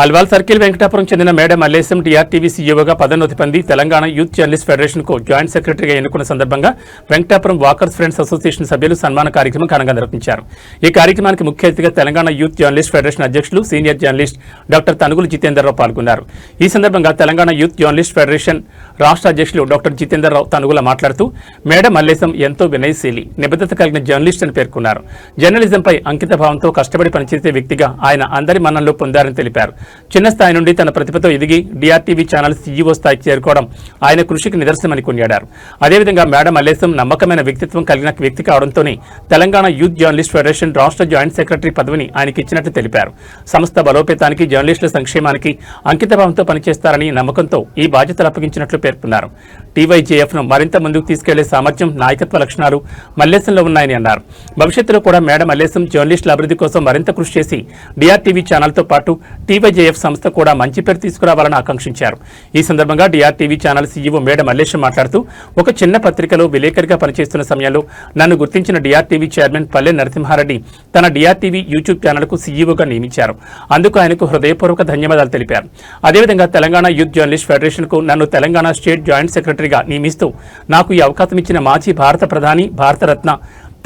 Alwal circle Venkatapuram చెందిన మేడ Mallesham TRTV సీఈఓగా పదోన్నతి పొంది తెలంగాణ యూత్ జర్నలిస్ట్ ఫెడరేషన్ కు జాయింట్ సెక్రటరీగా ఎన్నుకున్న సందర్భంగా వెంకటాపురం వాకర్స్ ఫ్రెండ్స్ అసోసియేషన్ సభ్యులు సన్మాన కార్యక్రమం ఘనంగా నిర్వహించారు. ఈ కార్యక్రమానికి ముఖ్య అతిథిగా తెలంగాణ యూత్ జర్నలిస్ట్ ఫెడరేషన్ అధ్యక్షులు సీనియర్ జర్నలిస్ట్ డాక్టర్ తనుగులు జితేందర్రావు పాల్గొన్నారు. ఈ సందర్భంగా తెలంగాణ యూత్ జర్నలిస్ట్ ఫెడరేషన్ రాష్ట్ర అధ్యక్షులు డాక్టర్ జితేందర్రావు తనుగుల మాట్లాడుతూ మేడ మల్లేశం ఎంతో వినయశీలి, నిబద్ధత కలిగిన జర్నలిస్ట్ అని పేర్కొన్నారు. జర్నలిజంపై అంకిత భావంతో కష్టపడి పనిచేసే వ్యక్తిగా ఆయన అందరి మన్ననలు పొందారని తెలిపారు. చిన్న స్థాయి నుండి తన ప్రతిభతో ఎదిగి డిఆర్టీవీ ఛానల్ సీఈఓ స్థాయికి చేరుకోవడం ఆయన కృషికి నిదర్శనమని కొనియాడారు. అదేవిధంగా మేడ మల్లేశం నమ్మకమైన వ్యక్తిత్వం కలిగిన వ్యక్తి కావడంతోనే తెలంగాణ యూత్ జర్నలిస్ట్ ఫెడరేషన్ రాష్ట్ర జాయింట్ సెక్రటరీ పదవిని ఆయనకి ఇచ్చినట్టు తెలిపారు. సంస్థ బలోపేతానికి, జర్నలిస్టుల సంక్షేమానికి అంకితభావంతో పనిచేస్తారని నమ్మకంతో ఈ బాధ్యతలు అప్పగించినట్లు పేర్కొన్నారు. టీవైజేఎఫ్ ను మరింత ముందుకు తీసుకెళ్లే సామర్థ్యం, నాయకత్వ లక్షణాలు మల్లేశంలో ఉన్నాయని అన్నారు. భవిష్యత్తులో కూడా మేడ మల్లేశం జర్నలిస్టుల అభివృద్ధి కోసం మరింత కృషి చేసి డిఆర్టీవీ ఛానల్తో పాటు టీవైజేఎఫ్ సంస్థ కూడా మంచి పేరు తీసుకురావాలని ఆకాంక్షించారు. ఈ సందర్భంగా డిఆర్టీవీ ఛానల్ సీఈఓ మేడ మల్లేశం మాట్లాడుతూ, ఒక చిన్న పత్రికలో విలేకరిగా పనిచేస్తున్న సమయంలో నన్ను గుర్తించిన డిఆర్టీవీ చైర్మన్ పల్లె నరసింహారెడ్డి తన డిఆర్టీవీ యూట్యూబ్ ఛానల్కు సీఈఓగా నియమించారు. అందుకు ఆయనకు హృదయపూర్వక ధన్యవాదాలు తెలిపారు. అదేవిధంగా తెలంగాణ యూత్ జర్నలిస్ట్ ఫెడరేషన్కు నన్ను తెలంగాణ స్టేట్ జాయింట్ సెక్రటరీగా నియమిస్తూ నాకు ఈ అవకాశం ఇచ్చిన మాజీ భారత ప్రధాని, భారతరత్న,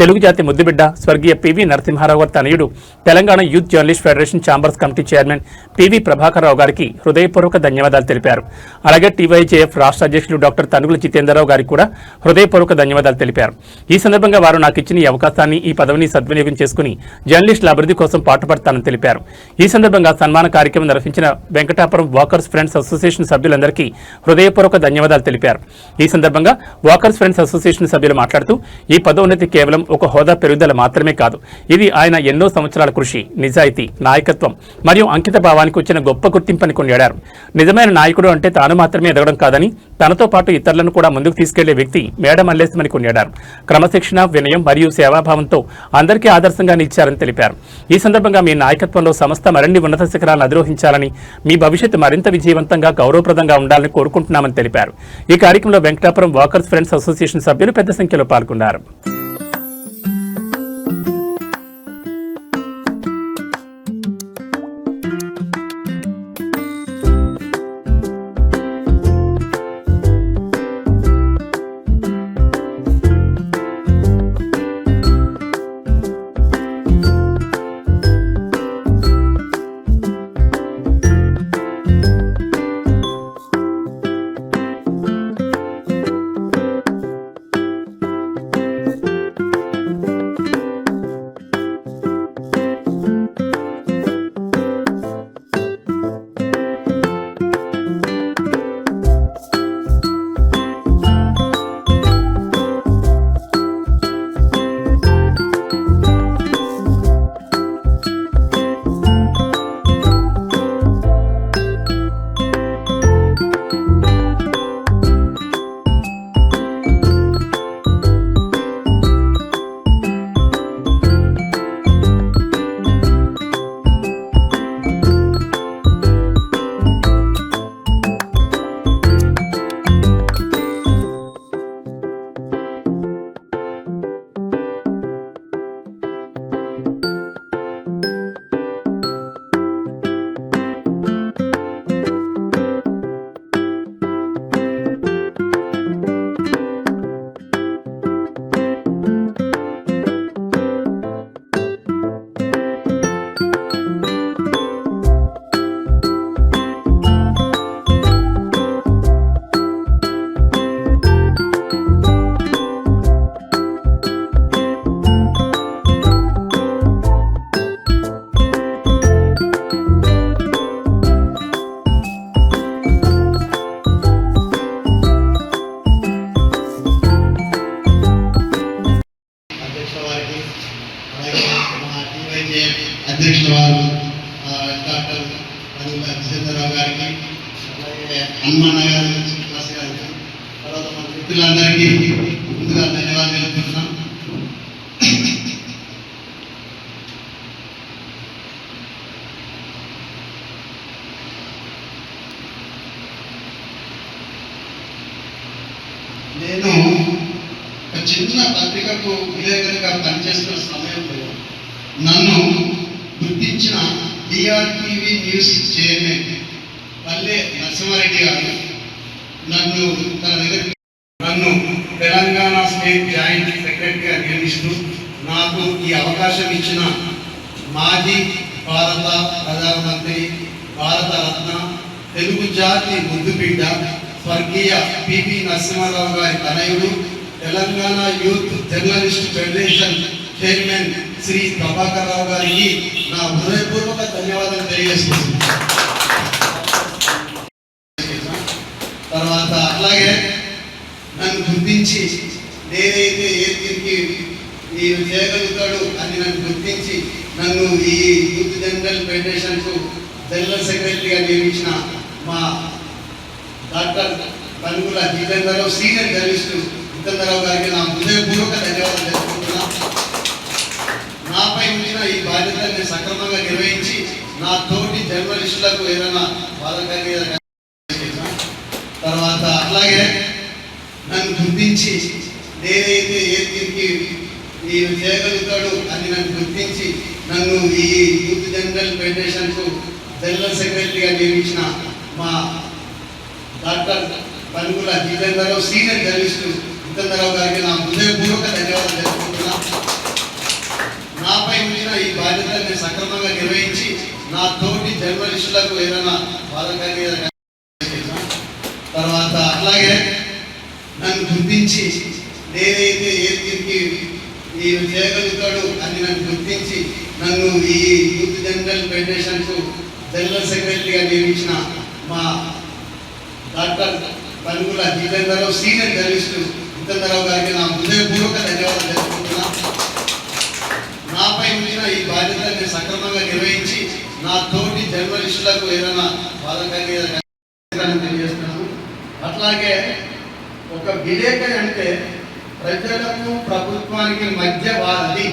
తెలుగు జాతి ముద్దుబిడ్డ స్వర్గీయ పివి నరసింహారావు గారి తనయుడు, Telangana youth journalist federation chambers committee chairman PV Prabhakar Rao గారికి హృదయపూర్వక ధన్యవాదాలు తెలిపారు. అలాగే టీవైజేఎఫ్ రాష్ట్ర అధ్యక్షులు డాక్టర్ తనుగుల జితేందర్రావు గారికి కూడా హృదయపూర్వక ధన్యవాదాలు తెలిపారు. ఈ సందర్భంగా వారు నాకు ఇచ్చిన ఈ అవకాశాన్ని, ఈ పదవిని సద్వినియోగం చేసుకుని జర్నలిస్టుల అభివృద్ధి కోసం పాటుపడతానని తెలిపారు. ఈ సందర్భంగా సన్మాన కార్యక్రమం నిర్వహించిన వెంకటాపురం వాకర్స్ ఫ్రెండ్స్ అసోసియేషన్ సభ్యులందరికీ హృదయపూర్వక ధన్యవాదాలు తెలిపారు. ఈ సందర్భంగా వాకర్స్ ఫ్రెండ్స్ అసోసియేషన్ సభ్యులు మాట్లాడుతూ, ఈ పదోన్నతి కేవలం ఒక హోదా పెరుగుదల మాత్రమే కాదు, ఇది ఆయన ఎన్నో సంవత్సరాల కృషి, నిజాయితీ, నాయకత్వం మరియు అంకిత భావానికి వచ్చిన గొప్ప గుర్తింపని కొనియాడారు. నిజమైన నాయకుడు అంటే తాను మాత్రమే ఎదగడం కాదని, తనతో పాటు ఇతరులను కూడా ముందుకు తీసుకెళ్లే వ్యక్తి మేడ మల్లేశమని కొనియాడారు. క్రమశిక్షణ, వినయం మరియు సేవాభావంతో అందరికీ ఆదర్శంగా నిలిచారని తెలిపారు. ఈ సందర్భంగా మీ నాయకత్వంలో సంస్థ మరిన్ని ఉన్నత శిఖరాలను అధిరోహించాలని, మీ భవిష్యత్తు మరింత విజయవంతంగా, గౌరవప్రదంగా ఉండాలని కోరుకుంటున్నామని తెలిపారు. ఈ కార్యక్రమంలో వెంకటాపురం వాకర్స్ ఫ్రెండ్స్ అసోసియేషన్ సభ్యులు పెద్ద సంఖ్యలో పాల్గొన్నారు. అధ్యక్షుల వారు డాక్టర్ తనుగుల జితేందర్రావు గారికి, అలాగే హనుమాన్ గారు, శ్రీనివాస్ గారికి, తర్వాత మన మిత్రులందరికీ ముందుగా ధన్యవాదాలు తెలుపుతున్నాం. నేను ఒక చిన్న పత్రికకు విలేకరిగా పనిచేస్తున్న సమయంలో నన్ను గుర్తించిన డిఆర్టీవీ న్యూస్ చైర్మన్ పల్లె నరసింహారెడ్డి గారు నన్ను తెలంగాణ స్టేట్ జాయింట్ సెక్రటరీగా నియమిస్తూ నాకు ఈ అవకాశం ఇచ్చిన మాజీ భారత ప్రధానమంత్రి, భారత రత్న, తెలుగు జాతి ముద్దుబిడ్డ స్వర్గీయ పివి నరసింహారావు గారి తనయుడు, Telangana youth journalist federation chairman Shri Prabhakar Rao గారికి నా హృదయపూర్వక ధన్యవాదాలు తెలియజేస్తున్నాను. తర్వాత అలాగే నన్ను గుర్తించి నేనైతే ఏ తీరికి నేను చేయగలుగుతాడు అని నన్ను గుర్తించి నన్ను ఈ యూత్ జనరల్ ఫెడరేషన్కు జనరల్ సెక్రటరీగా నియమించిన మా doctor పనుగుల Jitendra Rao, senior journalist Jitendra Rao గారికి నా హృదయపూర్వక ధన్యవాదాలు తెలుపుకుంటున్నా. నాపై ఉంచిన ఈ బాధ్యతల్ని సక్రమంగా నిర్వహించి నా తోటి జర్నలిస్టులకు ఏదైనా బాధ తర్వాత అలాగే నన్ను గుర్తించి నేనైతే ఏ తీరికి నేను చేయగలుగుతాడు అని నన్ను గుర్తించి నన్ను ఈ యూత్ జనరల్ ఫెడరేషన్కు జనరల్ సెక్రటరీగా నియమించిన మా doctor పనుగుల Jitendra Rao, senior journalist Jitendra Rao గారికి నా హృదయపూర్వక ధన్యవాదాలు తెలుపుకుంటున్నా. నాపై ఉంచిన ఈ బాధ్యతల్ని సక్రమంగా నిర్వహించి నా తోటి జర్నలిస్టులకు ఏదైనా బాధ తర్వాత అలాగే నన్ను గుర్తించి నేనైతే ఏ తీరికి నేను చేయగలుగుతాడు అని నన్ను గుర్తించి నన్ను ఈ యూత్ జనరల్ ఫెడరేషన్కు జనరల్ సెక్రటరీగా నియమించిన మా doctor పనుగుల Jitendra Rao, senior journalist Jitendra Rao గారికి నా హృదయపూర్వక ధన్యవాదాలు తెలుపుకుంటున్నా. నాపై ఉంచిన ఈ బాధ్యతల్ని సక్రమంగా నిర్వహించి నా తోటి జర్నలిస్టులకు ఏదైనా బాధ తెలియజేస్తున్నాను. అట్లాగే ఒక విలేకరి అంటే ప్రజలకు ప్రభుత్వానికి మధ్య వాది.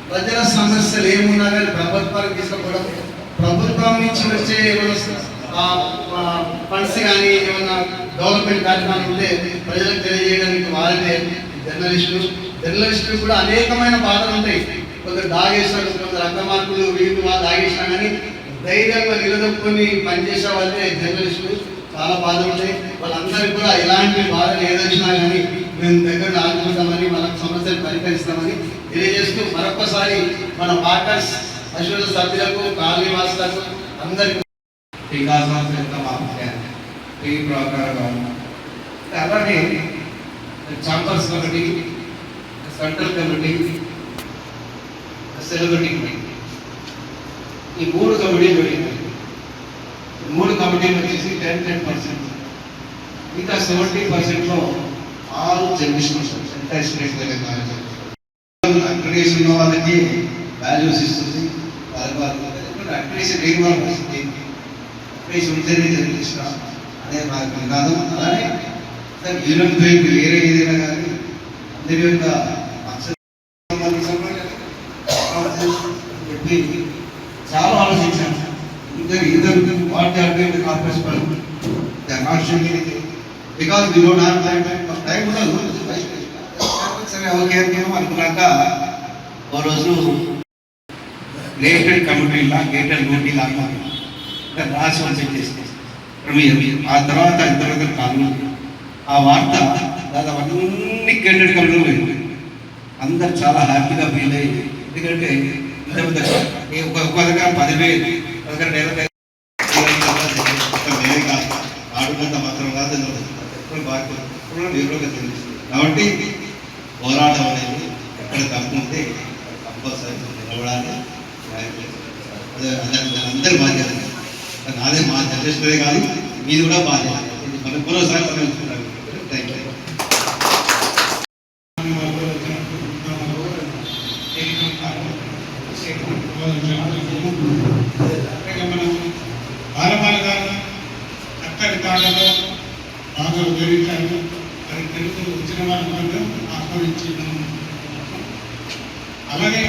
ప్రజల సమస్యలు ఏమున్నా కానీ ప్రభుత్వానికి తీసుకోవడం, ప్రభుత్వం నుంచి వచ్చే ఫండ్స్ కానీ ఏమన్నా డెవలప్మెంట్ కార్యక్రమాలు ఉంటే ప్రజలకు తెలియజేయడానికి వారిదే జర్నలిస్టులు కూడా అనేకమైన బాధలు ఉంటాయి. కొందరు దాగేస్తాడు, కొందరు అర్థమార్కులు వీళ్ళు వాళ్ళు దాగేసినా కానీ ధైర్యంగా నిలదొక్కుని పనిచేసే వాళ్ళే జర్నలిస్టులు. చాలా బాధలు ఉంటాయి. వాళ్ళందరికీ కూడా ఇలాంటి బాధలు ఏదొచ్చినా కానీ మేము దగ్గర ఆదుకుంటామని, మనకు సమస్యలు పరిష్కరిస్తామని తెలియజేస్తూ మరొకసారి మన వాటర్స్ అసోసియేషన్ సభ్యులకు, కాలనీ వాసులకు అందరికీ అలానే chambers committee, central committee, celebrity committee, ఈ 3 కమిటీలు పెట్టినాయి. 3 కమిటీలు వచ్చేసి 10% ఇంకా 70%లో 6 జర్నలిస్టులు ఎంటైర్ స్టేట్ అక్రిడేషన్ ఉన్న వాళ్ళకి వాల్యూస్ ఇస్తుంది. అక్రిడేషన్ లేని వాళ్ళు అక్రిడేషన్ ఉంటేనే జర్నలిస్ట్ అనే నాకు నినాదం. అలానే యూనియన్ బ్యాంక్ వేరే ఏదైనా కానీ అందరి యొక్క చెప్పి చాలా ఆలోచించాను. either what they are doing in the corporation, they are not showing anything because we don't have time. Time ఉండదు. సరే ఓకే అనుకున్నాక ఓ రోజు గేటెడ్ కమిటీలా గేటెడ్ నోటీ లాగా రాసి చేస్తే ఆ తర్వాత ఇంతవరకు కాదు. ఆ వార్త దాదాపు అన్ని గేటెడ్ కమిటీలు పోయింది. అందరు చాలా హ్యాపీగా ఫీల్ అయ్యింది. ఎందుకంటే ఒక దగ్గర 10,000 దగ్గర ఆడుకుంత మాత్రం కాదు వివరంగా తెలుస్తుంది. కాబట్టి పోరాటం అనేది ఎక్కడ తప్పు ఉంటే కంపల్సరీ నిలబడాలి. అందరి బాధ్యత నాదే, మా జర్నలిస్టులే కాదు మీది కూడా బాధ్యత. మన పూర్వసారి తెలుసుకున్నాను. Thank you. మనం బాలబాలగా చక్కటి తాళలో బాగా వివరించారు. అది తెలుగు వచ్చిన వాళ్ళ ఆహ్వానించి అలాగే